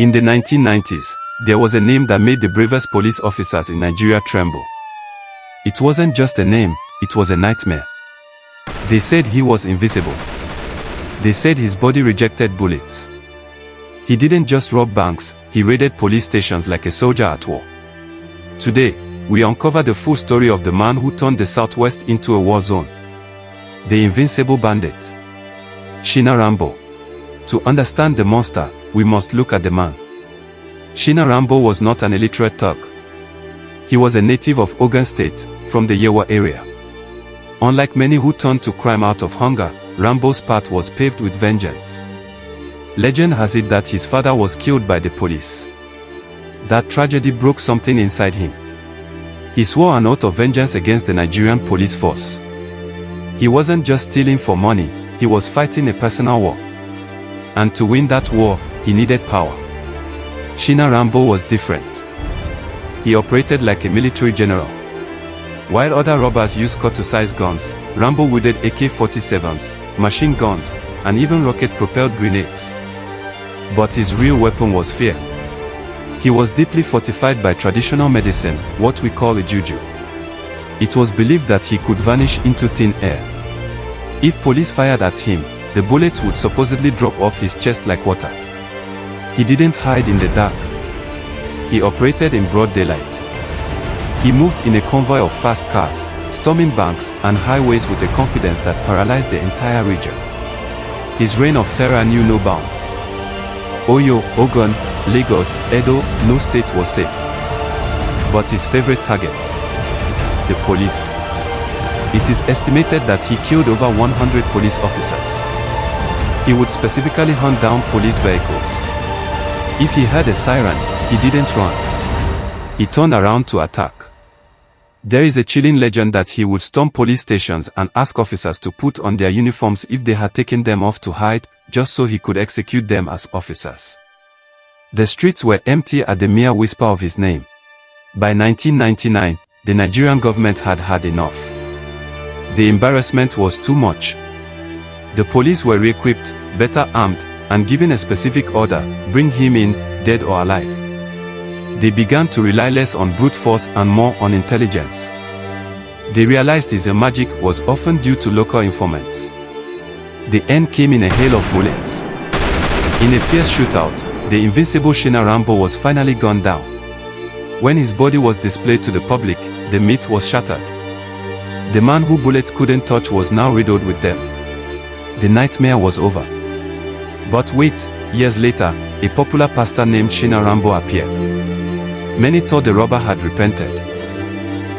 In the 1990s, there was a name that made the bravest police officers in Nigeria tremble. It wasn't just a name, it was a nightmare. They said he was invisible. They said his body rejected bullets. He didn't just rob banks, he raided police stations like a soldier at war. Today, we uncover the full story of the man who turned the Southwest into a war zone. The invincible bandit. Shina Rambo. To understand the monster, we must look at the man. Shina Rambo was not an illiterate thug. He was a native of Ogun State, from the Yewa area. Unlike many who turned to crime out of hunger, Rambo's path was paved with vengeance. Legend has it that his father was killed by the police. That tragedy broke something inside him. He swore an oath of vengeance against the Nigerian police force. He wasn't just stealing for money, he was fighting a personal war. And to win that war, he needed power. Shina Rambo was different. He operated like a military general. While other robbers used cut-to-size guns, Rambo wielded AK-47s, machine guns, and even rocket-propelled grenades. But his real weapon was fear. He was deeply fortified by traditional medicine, what we call a juju. It was believed that he could vanish into thin air. If police fired at him, the bullets would supposedly drop off his chest like water. He didn't hide in the dark. He operated in broad daylight. He moved in a convoy of fast cars, storming banks and highways with a confidence that paralyzed the entire region. His reign of terror knew no bounds. Oyo, Ogun, Lagos, Edo, no state was safe. But his favorite target? The police. It is estimated that he killed over 100 police officers. He would specifically hunt down police vehicles. If he heard a siren, he didn't run. He turned around to attack. There is a chilling legend that he would storm police stations and ask officers to put on their uniforms if they had taken them off to hide, just so he could execute them as officers. The streets were empty at the mere whisper of his name. By 1999, the Nigerian government had had enough. The embarrassment was too much. The police were re-equipped, better armed, and given a specific order: bring him in, dead or alive. They began to rely less on brute force and more on intelligence. They realized his magic was often due to local informants. The end came in a hail of bullets. In a fierce shootout, the invincible Shina Rambo was finally gunned down. When his body was displayed to the public, the myth was shattered. The man who bullets couldn't touch was now riddled with them. The nightmare was over. But wait, years later, a popular pastor named Shina Rambo appeared. Many thought the robber had repented.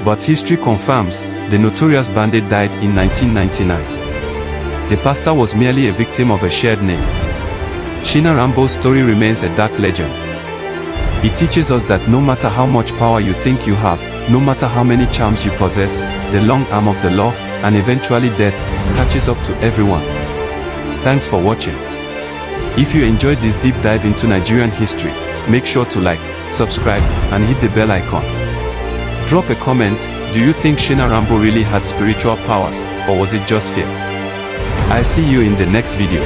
But history confirms, the notorious bandit died in 1999. The pastor was merely a victim of a shared name. Shina Rambo's story remains a dark legend. It teaches us that no matter how much power you think you have, no matter how many charms you possess, the long arm of the law, and eventually death, catches up to everyone. Thanks for watching. If you enjoyed this deep dive into Nigerian history, make sure to like, subscribe, and hit the bell icon. Drop a comment: do you think Shina Rambo really had spiritual powers, or was it just fear? I'll see you in the next video.